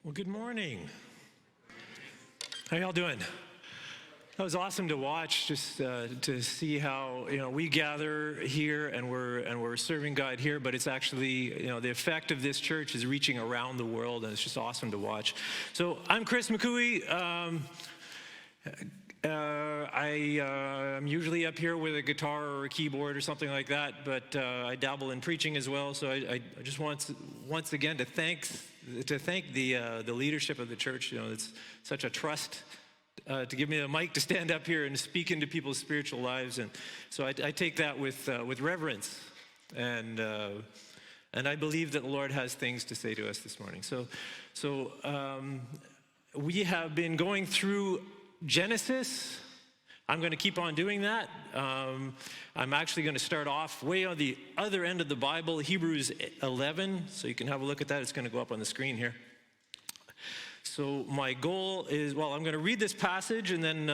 Well, good morning. How y'all doing? That was awesome to watch, just to see how we gather here and we're serving God here, but it's actually the effect of this church is reaching around the world, and it's just awesome to watch. So I'm Chris McCooeye. I'm usually up here with a guitar or a keyboard or something like that, but I dabble in preaching as well. So I just want once again to thank the leadership of the church. It's such a trust to give me the mic to stand up here and speak into people's spiritual lives, and so I take that with reverence, and I believe that the Lord has things to say to us this morning. So we have been going through Genesis. I'm going to keep on doing that. I'm actually going to start off way on the other end of the Bible, Hebrews 11, so you can have a look at that. It's going to go up on the screen here. So my goal is, I'm going to read this passage and then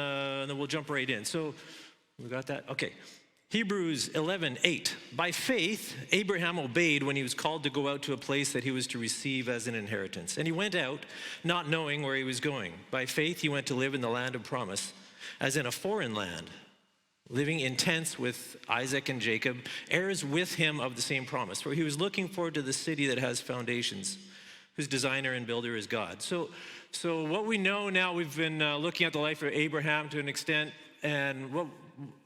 we'll jump right in. So we got that? Okay. Hebrews 11:8. By faith, Abraham obeyed when he was called to go out to a place that he was to receive as an inheritance. And he went out, not knowing where he was going. By faith, he went to live in the land of promise, as in a foreign land, living in tents with Isaac and Jacob, heirs with him of the same promise. For he was looking forward to the city that has foundations, whose designer and builder is God. So what we know now, we've been looking at the life of Abraham to an extent, and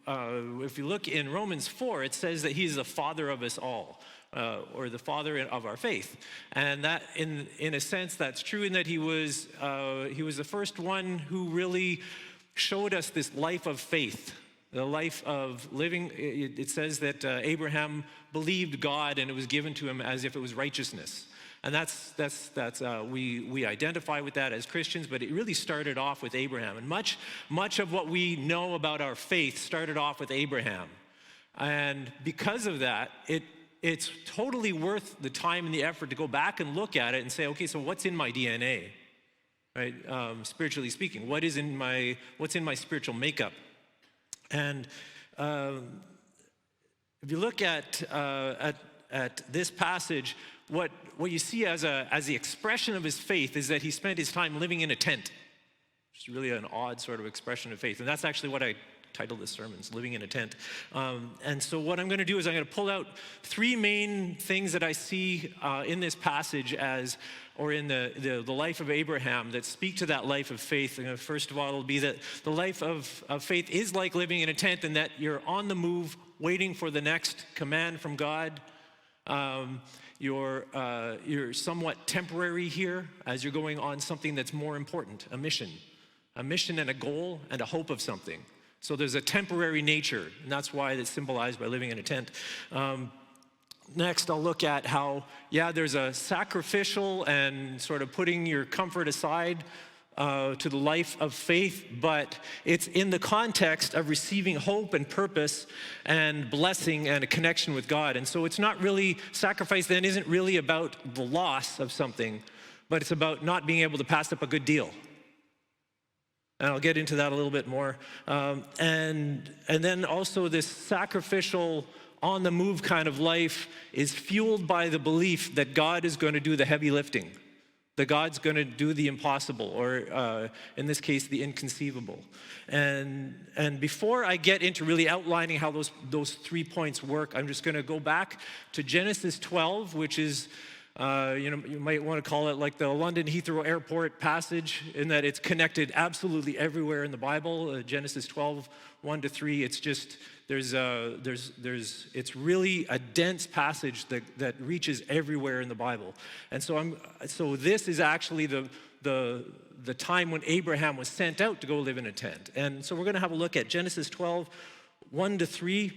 if you look in Romans 4, it says that he's the father of us all, or the father of our faith. And that, in a sense, that's true in that he was the first one who really showed us this life of faith, the life of living. It says that Abraham believed God, and it was given to him as if it was righteousness. And we identify with that as Christians, but it really started off with Abraham. And much of what we know about our faith started off with Abraham. And because of that, it's totally worth the time and the effort to go back and look at it and say, okay, so what's in my DNA, right? Spiritually speaking, what's in my spiritual makeup? And if you look at this passage, what you see as the expression of his faith is that he spent his time living in a tent, which is really an odd sort of expression of faith. And that's actually what I titled this sermon, living in a tent. And so what I'm going to do is I'm going to pull out three main things that I see in this passage or in the life of Abraham that speak to that life of faith. And first of all, it'll be that the life of faith is like living in a tent, and that you're on the move waiting for the next command from God. You're somewhat temporary here as you're going on something that's more important, a mission and a goal and a hope of something. So there's a temporary nature, and that's why it's symbolized by living in a tent. Next, I'll look at how, there's a sacrificial and sort of putting your comfort aside to the life of faith, but it's in the context of receiving hope and purpose and blessing and a connection with God. And so it's not really, sacrifice then isn't really about the loss of something, but it's about not being able to pass up a good deal. And I'll get into that a little bit more. And then also this sacrificial, on the move kind of life is fueled by the belief that God is going to do the heavy lifting. That God's going to do the impossible, or in this case, the inconceivable. And before I get into really outlining how those 3 points work, I'm just going to go back to Genesis 12, which is, you might want to call it like the London Heathrow Airport passage, in that it's connected absolutely everywhere in the Bible. Genesis 12, 1-3. It's just it's really a dense passage that reaches everywhere in the Bible. And so this is actually the time when Abraham was sent out to go live in a tent. And so we're going to have a look at Genesis 12, 1-3.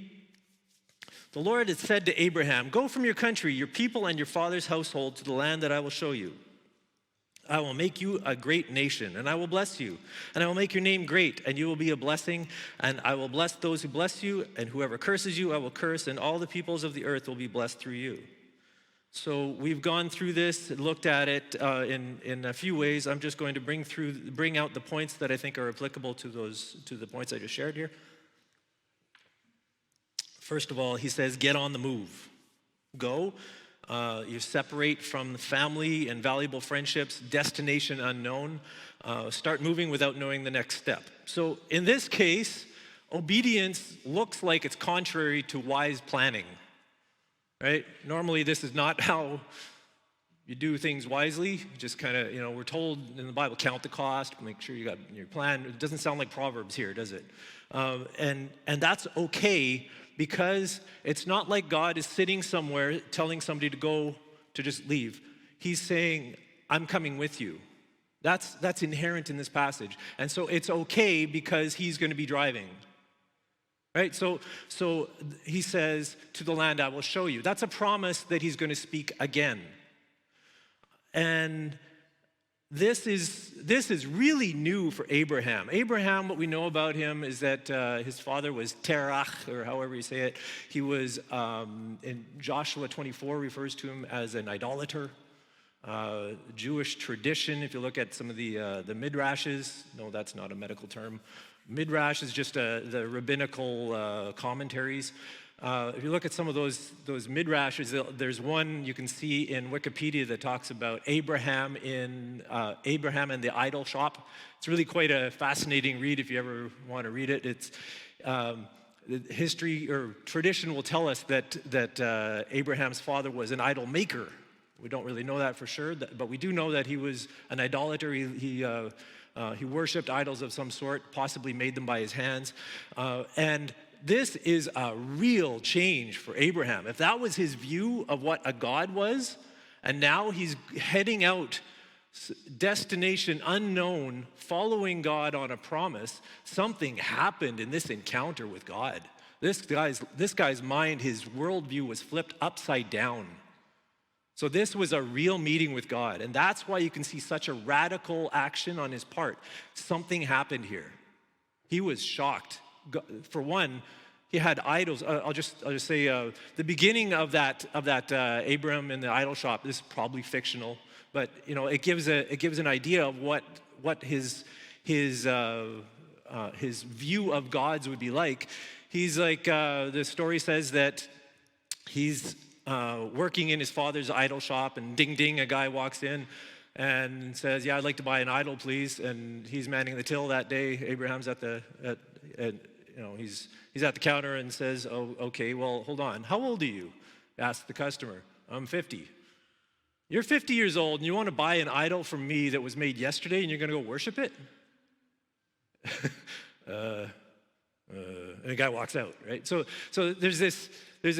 The Lord had said to Abraham, "Go from your country, your people, and your father's household to the land that I will show you. I will make you a great nation, and I will bless you, and I will make your name great, and you will be a blessing, and I will bless those who bless you, and whoever curses you, I will curse, and all the peoples of the earth will be blessed through you." So we've gone through this, looked at it in a few ways. I'm just going to bring out the points that I think are applicable to the points I just shared here. First of all, he says, get on the move. Go. You separate from the family and valuable friendships, destination unknown. Start moving without knowing the next step. So in this case, obedience looks like it's contrary to wise planning, right? Normally, this is not how you do things wisely. You just kind of, we're told in the Bible, count the cost, make sure you got your plan. It doesn't sound like Proverbs here, does it? And that's okay, because it's not like God is sitting somewhere telling somebody to go, to just leave. He's saying, I'm coming with you. That's inherent in this passage. And so it's okay because he's going to be driving. Right? So he says, to the land I will show you. That's a promise that he's going to speak again. And this is really new for Abraham. Abraham, what we know about him is that his father was Terach, or however you say it. He was, in Joshua 24, refers to him as an idolater. Jewish tradition, if you look at some of the midrashes, no, that's not a medical term. Midrash is just the rabbinical commentaries. If you look at some of those midrashes, there's one you can see in Wikipedia that talks about Abraham and the idol shop. It's really quite a fascinating read if you ever want to read it. It's history or tradition will tell us that Abraham's father was an idol maker. We don't really know that for sure, but we do know that he was an idolater. He worshipped idols of some sort, possibly made them by his hands, and this is a real change for Abraham. If that was his view of what a God was, and now he's heading out, destination unknown, following God on a promise, something happened in this encounter with God. This guy's mind, his worldview was flipped upside down. So this was a real meeting with God, and that's why you can see such a radical action on his part. Something happened here. He was shocked. For one, he had idols. I'll just say the beginning of that Abram in the idol shop. This is probably fictional, but it gives an idea of what his view of gods would be like. He's like the story says that he's working in his father's idol shop, and ding ding, a guy walks in and says, "Yeah, I'd like to buy an idol, please." And he's manning the till that day. Abraham's he's at the counter and says, "Oh, okay, well, hold on. How old are you?" asks the customer. "I'm 50. You're 50 years old and you want to buy an idol from me that was made yesterday and you're going to go worship it?" And the guy walks out, right? So there's this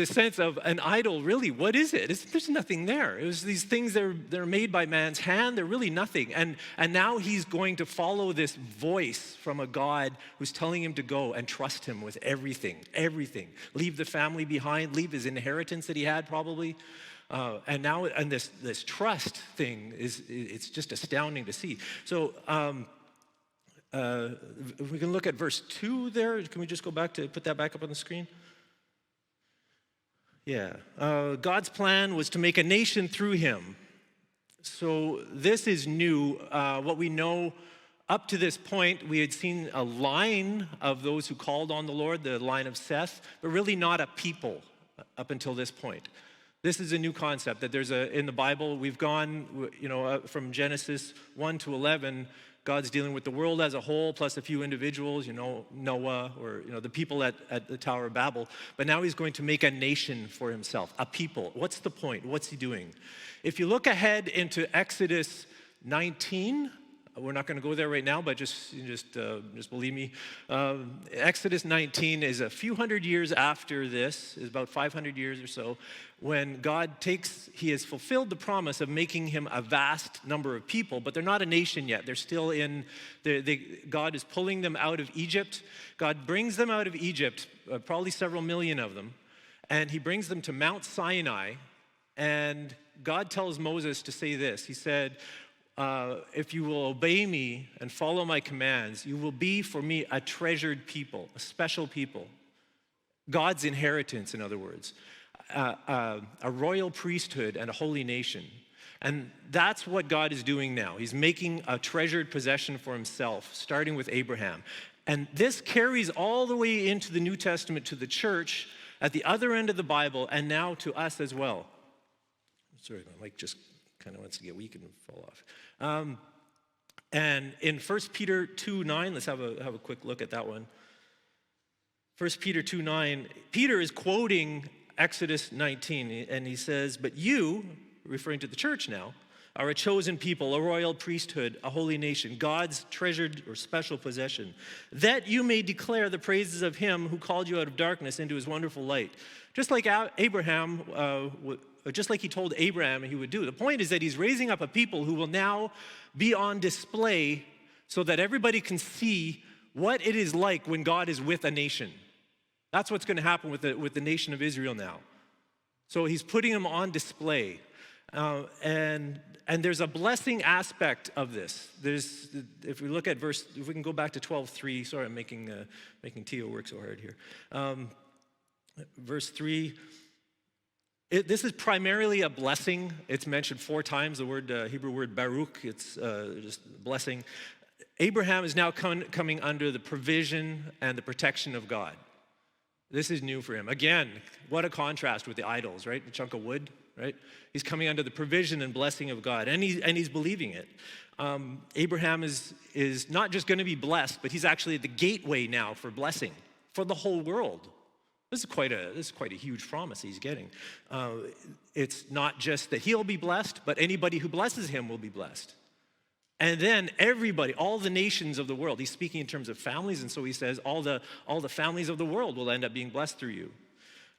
sense of an idol. Really, what is it? There's nothing there. It was these things that are made by man's hand. They're really nothing. And now he's going to follow this voice from a God who's telling him to go and trust him with everything. Leave the family behind. Leave his inheritance that he had probably. And this trust thing it's just astounding to see. So. If we can look at verse 2 there. Can we just go back to put that back up on the screen? Yeah. God's plan was to make a nation through him. So this is new. What we know up to this point, we had seen a line of those who called on the Lord, the line of Seth, but really not a people up until this point. This is a new concept that in the Bible, we've gone, from Genesis 1 to 11, God's dealing with the world as a whole, plus a few individuals, Noah, or, the people at the Tower of Babel. But now he's going to make a nation for himself, a people. What's the point? What's he doing? If you look ahead into Exodus 19, we're not going to go there right now, but just believe me. Exodus 19 is a few hundred years after this, is about 500 years or so, when he has fulfilled the promise of making him a vast number of people, but they're not a nation yet. They're still God is pulling them out of Egypt. God brings them out of Egypt, probably several million of them, and he brings them to Mount Sinai, and God tells Moses to say this. He said, if you will obey me and follow my commands, you will be for me a treasured people, a special people. God's inheritance, in other words. A royal priesthood and a holy nation. And that's what God is doing now. He's making a treasured possession for himself, starting with Abraham. And this carries all the way into the New Testament to the church at the other end of the Bible, and now to us as well. Sorry, my mic just kind of wants to get weak and fall off. And in 1 Peter 2:9, let's have a quick look at that one. 1 Peter 2:9, Peter is quoting Exodus 19, and he says, "But you," referring to the church now, "are a chosen people, a royal priesthood, a holy nation, God's treasured or special possession, that you may declare the praises of him who called you out of darkness into his wonderful light." Just like Abraham, just like he told Abraham he would do. The point is that he's raising up a people who will now be on display so that everybody can see what it is like when God is with a nation. That's what's going to happen with the nation of Israel now. So he's putting them on display. And there's a blessing aspect of this. If we look at if we can go back to 12:3. Sorry, I'm making Tio work so hard here. Verse 3. This is primarily a blessing. It's mentioned 4 times, the Hebrew word baruch. It's just blessing. Abraham is now coming under the provision and the protection of God. This is new for him. Again, what a contrast with the idols, right? A chunk of wood, right? He's coming under the provision and blessing of God, and he's believing it. Abraham is not just going to be blessed, but he's actually the gateway now for blessing for the whole world. This is quite a huge promise he's getting. It's not just that he'll be blessed, but anybody who blesses him will be blessed. And then everybody, all the nations of the world, he's speaking in terms of families, and so he says all the families of the world will end up being blessed through you.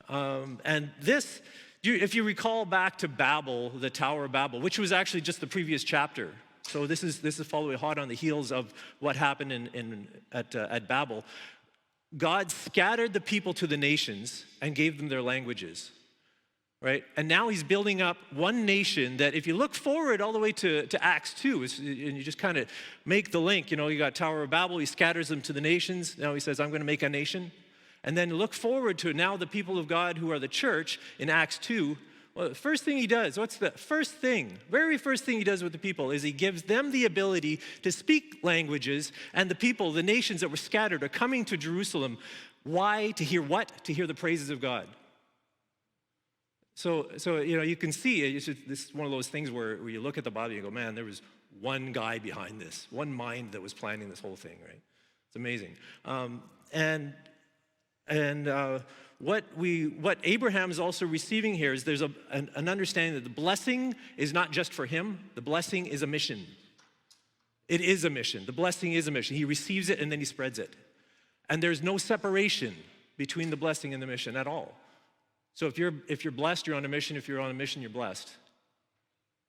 And this, if you recall back to Babel, the Tower of Babel, which was actually just the previous chapter. So this is following hot on the heels of what happened at Babel. God scattered the people to the nations and gave them their languages. Right? And now he's building up one nation that if you look forward all the way to Acts 2, and you just kind of make the link, you got Tower of Babel, he scatters them to the nations. Now he says, I'm going to make a nation. And then look forward to now the people of God who are the church in Acts 2. Well, the first thing he does, what's the first thing? Very first thing he does with the people is he gives them the ability to speak languages, and the people, the nations that were scattered are coming to Jerusalem. Why? To hear what? To hear the praises of God. So you can see, this is one of those things where you look at the Bible and you go, man, there was one guy behind this, one mind that was planning this whole thing, right? It's amazing. What Abraham is also receiving here is there's an understanding that the blessing is not just for him, the blessing is a mission. It is a mission. The blessing is a mission. He receives it and then he spreads it. And there's no separation between the blessing and the mission at all. So if you're blessed, you're on a mission. If you're on a mission, you're blessed.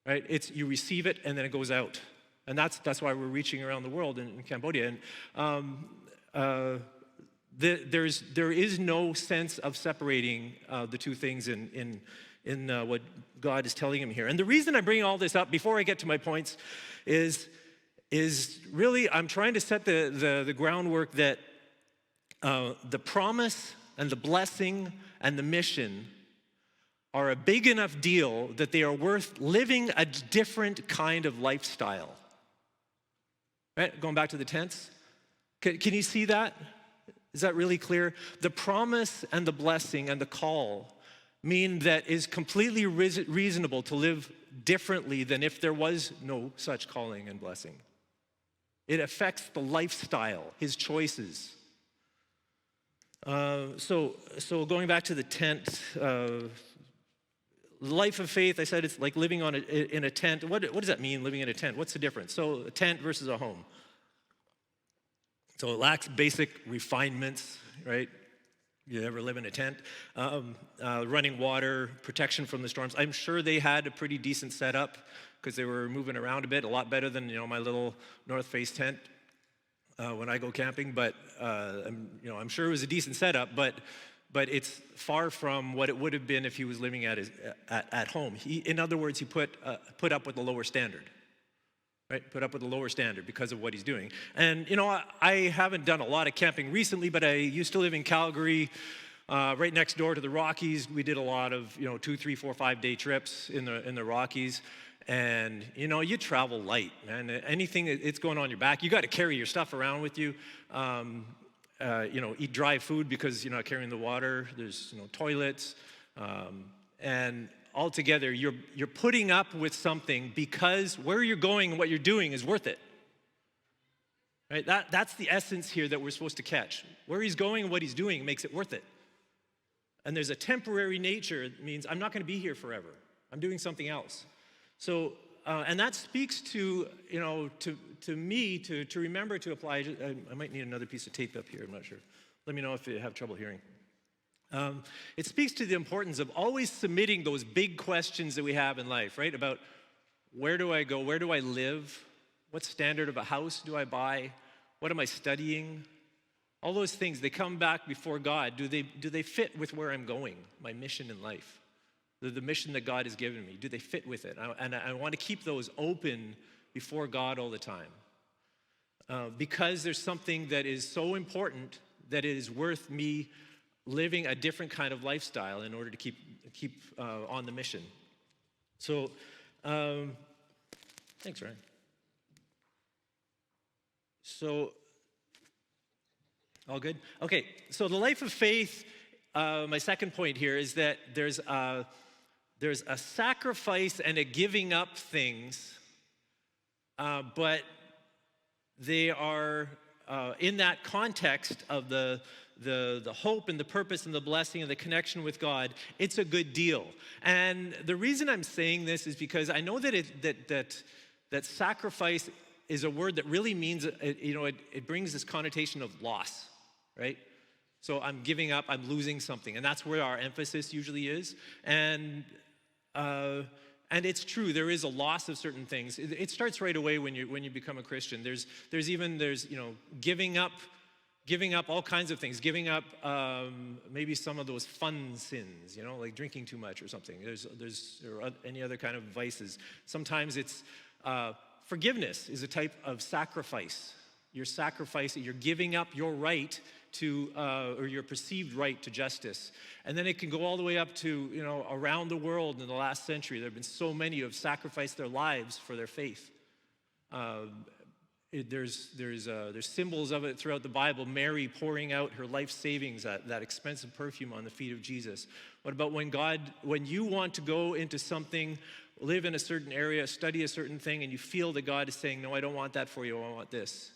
Right? You receive it and then it goes out. And that's why we're reaching around the world in Cambodia. And there is no sense of separating the two things in what God is telling him here. And the reason I'm bringing all this up before I get to my points is really I'm trying to set the groundwork that the promise and the blessing and the mission are a big enough deal that they are worth living a different kind of lifestyle. Right? Going back to the tents. Can you see that? Is that really clear? The promise and the blessing and the call mean that it's completely reasonable to live differently than if there was no such calling and blessing. It affects the lifestyle, his choices. So going back to the tent, life of faith, I said it's like living in a tent. What does that mean, living in a tent? What's the difference? So a tent versus a home. So it lacks basic refinements, right? You ever live in a tent? Running water, protection from the storms. I'm sure they had a pretty decent setup because they were moving around a bit, a lot better than my little North Face tent when I go camping. But I'm sure it was a decent setup, but it's far from what it would have been if he was living at home. In other words, he put up with a lower standard. Right, put up with a lower standard because of what he's doing. And I haven't done a lot of camping recently, but I used to live in Calgary, right next door to the Rockies. We did a lot of 2, 3, 4, 5 day trips in the Rockies, and you travel light, man. Anything that's going on your back, you got to carry your stuff around with you. Eat dry food because you're not carrying the water. There's toilets. And altogether, you're putting up with something because where you're going and what you're doing is worth it. Right? That's the essence here that we're supposed to catch. Where he's going and what he's doing makes it worth it. And there's a temporary nature. It means I'm not going to be here forever. I'm doing something else. So, and that speaks to, to me, to remember to apply. I might need another piece of tape up here. I'm not sure. Let me know if you have trouble hearing. It speaks to the importance of always submitting those big questions that we have in life, right? About where do I go? Where do I live? What standard of a house do I buy? What am I studying? All those things, they come back before God. Do they fit with where I'm going, my mission in life? The mission that God has given me, do they fit with it? And I want to keep those open before God all the time. Because there's something that is so important that it is worth me living a different kind of lifestyle in order to keep on the mission. So, thanks, Ryan. So, all good? Okay, so the life of faith, my second point here is that there's a sacrifice and a giving up things, but they are in that context of the hope and the purpose and the blessing and the connection with God. It's a good deal. And the reason I'm saying this is because I know that sacrifice is a word that really means, it brings this connotation of loss, right? So I'm giving up, I'm losing something, and that's where our emphasis usually is. And it's true, there is a loss of certain things. It starts right away when you become a Christian. There's giving up all kinds of things, giving up maybe some of those fun sins, like drinking too much or something. Or any other kind of vices. Sometimes it's forgiveness is a type of sacrifice. You're giving up your right to, or your perceived right to justice. And then it can go all the way up to, around the world in the last century. There have been so many who have sacrificed their lives for their faith. There's symbols of it throughout the Bible. Mary pouring out her life savings, that expensive perfume on the feet of Jesus. What about when you want to go into something, live in a certain area, study a certain thing, and you feel that God is saying, no, I don't want that for you, I want this.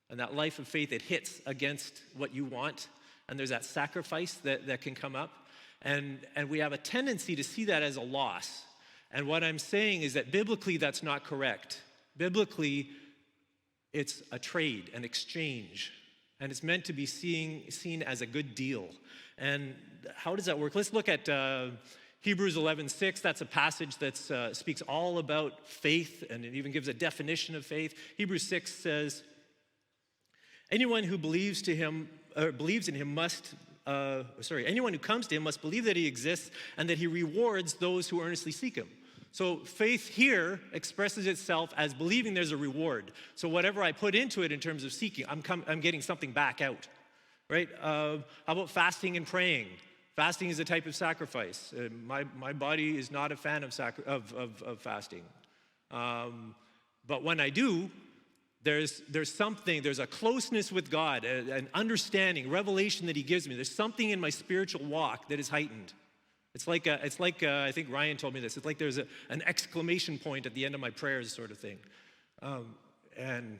And that life of faith, it hits against what you want, and there's that sacrifice that can come up. And we have a tendency to see that as a loss. And what I'm saying is that biblically, that's not correct. Biblically, it's a trade, an exchange, and it's meant to be seen as a good deal. And how does that work? Let's look at Hebrews 11:6. That's a passage that speaks all about faith, and it even gives a definition of faith. Hebrews 6 says, anyone who believes in him must anyone who comes to him must believe that he exists and that he rewards those who earnestly seek him. So faith here expresses itself as believing there's a reward. So whatever I put into it in terms of seeking, I'm getting something back out, right? How about fasting and praying? Fasting is a type of sacrifice. My body is not a fan of fasting, but when I do, there's a closeness with God, an understanding, revelation that He gives me. There's something in my spiritual walk that is heightened. It's like I think Ryan told me this. It's like there's an exclamation point at the end of my prayers, sort of thing, and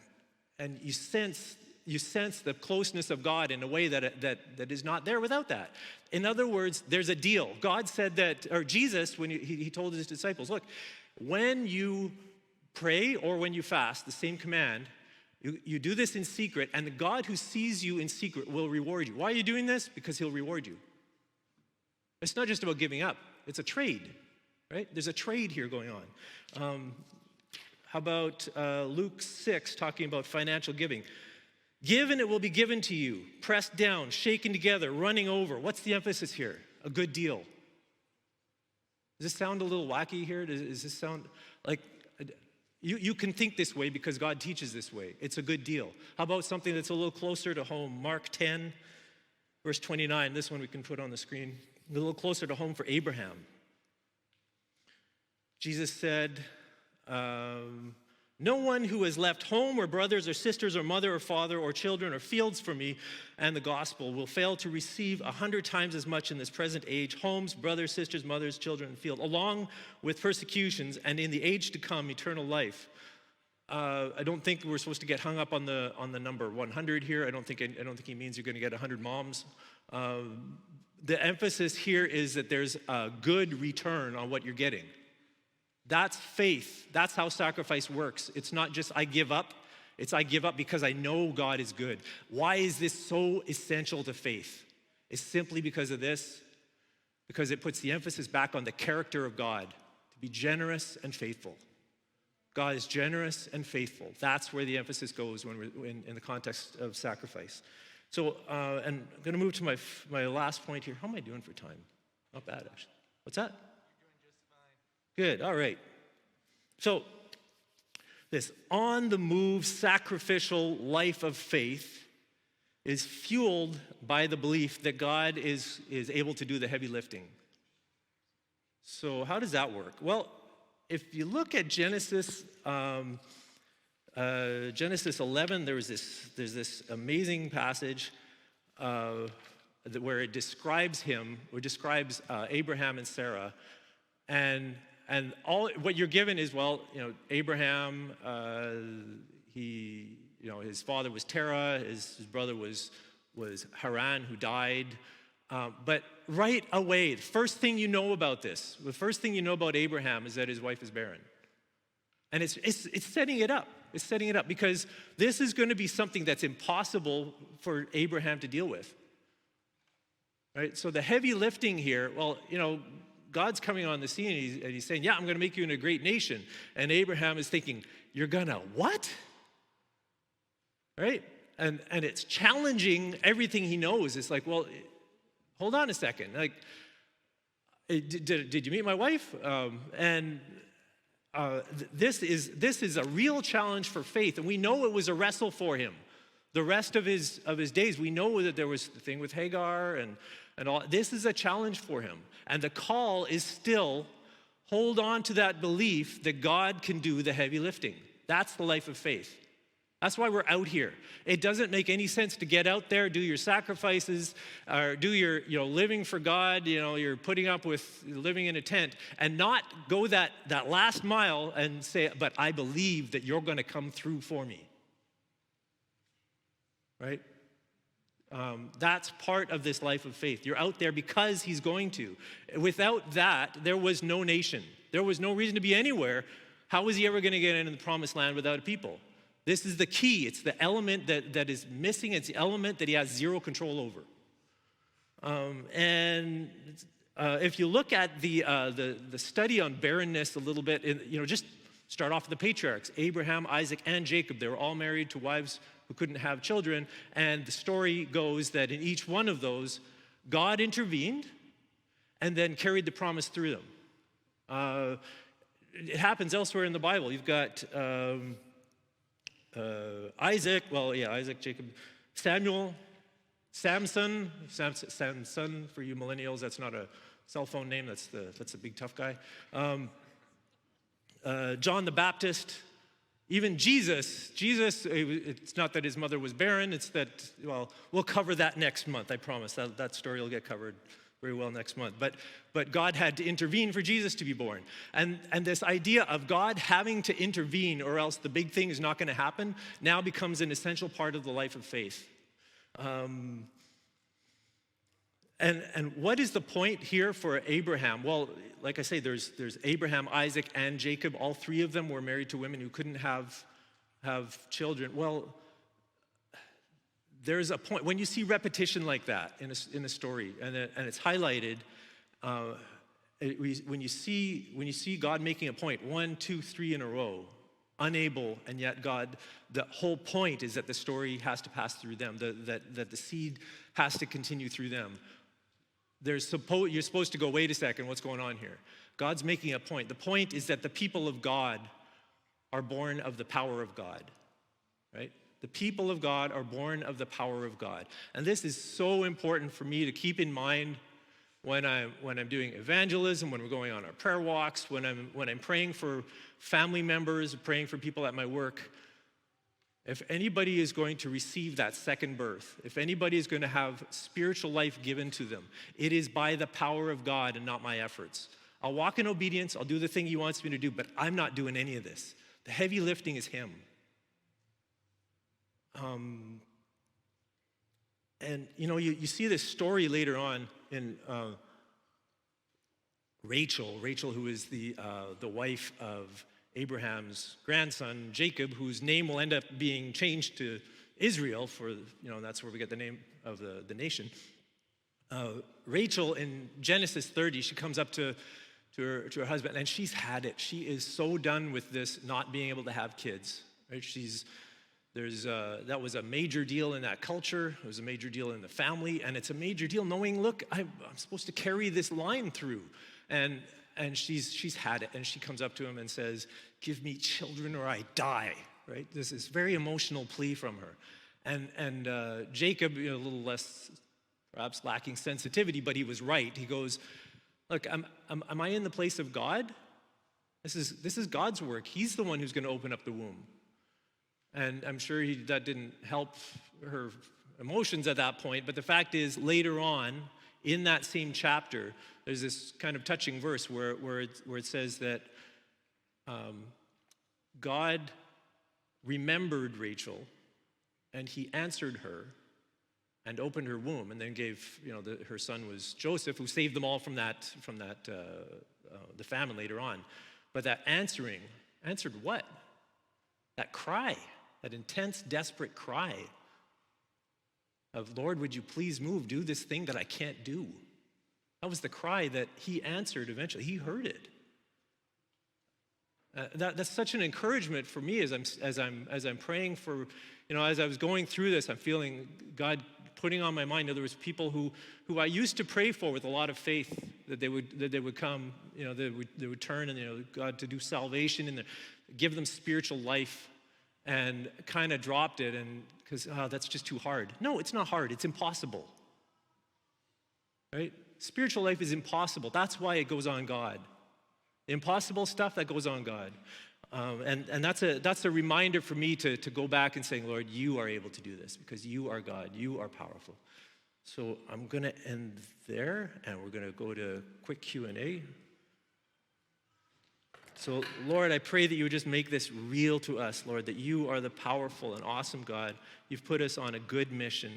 you sense the closeness of God in a way that is not there without that. In other words, there's a deal. God said that, or Jesus, when he told his disciples, look, when you pray or when you fast, the same command, you do this in secret, and the God who sees you in secret will reward you. Why are you doing this? Because He'll reward you. It's not just about giving up. It's a trade, right? There's a trade here going on. How about Luke 6, talking about financial giving? Give and it will be given to you, pressed down, shaken together, running over. What's the emphasis here? A good deal. Does this sound a little wacky here? Does this sound like... You can think this way because God teaches this way. It's a good deal. How about something that's a little closer to home? Mark 10, verse 29. This one we can put on the screen. A little closer to home for Abraham. Jesus said, No one who has left home or brothers or sisters or mother or father or children or fields for me and the gospel will fail to receive 100 times as much in this present age, homes, brothers, sisters, mothers, children, and field, along with persecutions, and in the age to come, eternal life. I don't think we're supposed to get hung up on the number 100 here. I don't think he means you're going to get 100 moms. The emphasis here is that there's a good return on what you're getting. That's faith. That's how sacrifice works. It's not just I give up. It's I give up because I know God is good. Why is this so essential to faith? It's simply because of this, because it puts the emphasis back on the character of God, to be generous and faithful. God is generous and faithful. That's where the emphasis goes when we're in the context of sacrifice. So, and I'm going to move to my last point here. How am I doing for time? Not bad, actually. What's that? Good, all right. So, this on-the-move sacrificial life of faith is fueled by the belief that God is able to do the heavy lifting. So how does that work? Well, if you look at Genesis 11, there's this amazing passage where it describes Abraham and Sarah, and all what you're given is, Abraham, his father was Terah, his brother was Haran, who died. But right away, the first thing you know about Abraham is that his wife is barren. And it's setting it up. It's setting it up because this is going to be something that's impossible for Abraham to deal with. Right? So the heavy lifting here, God's coming on the scene and he's saying, yeah, I'm going to make you into a great nation. And Abraham is thinking, you're going to what? Right? And it's challenging everything he knows. It's like, well, hold on a second. Like, did you meet my wife? This is a real challenge for faith. And we know it was a wrestle for him. The rest of his days, we know that there was the thing with Hagar and all. This is a challenge for him. And the call is still, hold on to that belief that God can do the heavy lifting. That's the life of faith. That's why we're out here. It doesn't make any sense to get out there, do your sacrifices, or do your living for God, you're putting up with living in a tent, and not go that last mile and say, but I believe that you're going to come through for me. Right? That's part of this life of faith. You're out there because he's going to. Without that, there was no nation. There was no reason to be anywhere. How was he ever going to get into the promised land without a people? This is the key. It's the element that is missing. It's the element that he has zero control over. If you look at the study on barrenness a little bit, just start off with the patriarchs, Abraham, Isaac, and Jacob. They were all married to wives who couldn't have children. And the story goes that in each one of those, God intervened and then carried the promise through them. It happens elsewhere in the Bible. You've got Isaac, Jacob, Samuel, Samson for you millennials, that's not a cell phone name, that's a big tough guy. John the Baptist, even Jesus, it's not that his mother was barren, it's that, we'll cover that next month, I promise. That story will get covered very well next month. But God had to intervene for Jesus to be born. And this idea of God having to intervene or else the big thing is not going to happen now becomes an essential part of the life of faith. And what is the point here for Abraham? Well, like I say, there's Abraham, Isaac, and Jacob. All three of them were married to women who couldn't have children. Well, there's a point when you see repetition like that in a story, and it's highlighted. When you see God making a point, 1, 2, 3 in a row, unable, and yet God. The whole point is that the story has to pass through them. That the seed has to continue through them. You're supposed to go, wait a second, what's going on here? God's making a point. The point is that the people of God are born of the power of God, right? The people of God are born of the power of God. And this is so important for me to keep in mind when I'm doing evangelism, when we're going on our prayer walks, when I'm praying for family members, praying for people at my work. If anybody is going to receive that second birth, if anybody is going to have spiritual life given to them, it is by the power of God and not my efforts. I'll walk in obedience, I'll do the thing he wants me to do, but I'm not doing any of this. The heavy lifting is him. And you see this story later on in Rachel, who is the wife of Abraham's grandson, Jacob, whose name will end up being changed to Israel that's where we get the name of the nation. Rachel in Genesis 30, she comes up to her husband, and she's had it. She is so done with this not being able to have kids. Right? That was a major deal in that culture. It was a major deal in the family, and it's a major deal knowing, look, I'm supposed to carry this line through. And she's had it, and she comes up to him and says, give me children or I die, right? This is very emotional plea from her. And Jacob, a little less, perhaps lacking sensitivity, but he was right. He goes, look, am I in the place of God? This is God's work. He's the one who's going to open up the womb. And I'm sure that didn't help her emotions at that point, but the fact is, later on, in that same chapter, there's this kind of touching verse where it says that God remembered Rachel, and he answered her and opened her womb, and then gave, her son was Joseph, who saved them all from the famine later on. But that answered what? That cry, that intense, desperate cry of, Lord, would you please move, do this thing that I can't do. That was the cry that he answered eventually. He heard it. That's such an encouragement for me as I'm praying for, as I was going through this, I'm feeling God putting on my mind. There was people who I used to pray for with a lot of faith that they would come, they would turn and God to do salvation and give them spiritual life, and kind of dropped it and because that's just too hard. No, it's not hard. It's impossible. Right? Spiritual life is impossible. That's why it goes on God. The impossible stuff, that goes on God. And that's a reminder for me to go back and saying, Lord, you are able to do this because you are God. You are powerful. So I'm going to end there, and we're going to go to quick Q&A. So, Lord, I pray that you would just make this real to us, Lord, that you are the powerful and awesome God. You've put us on a good mission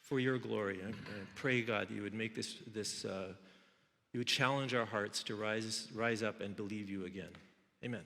for your glory. I pray, God, that you would make this you would challenge our hearts to rise up and believe you again. Amen.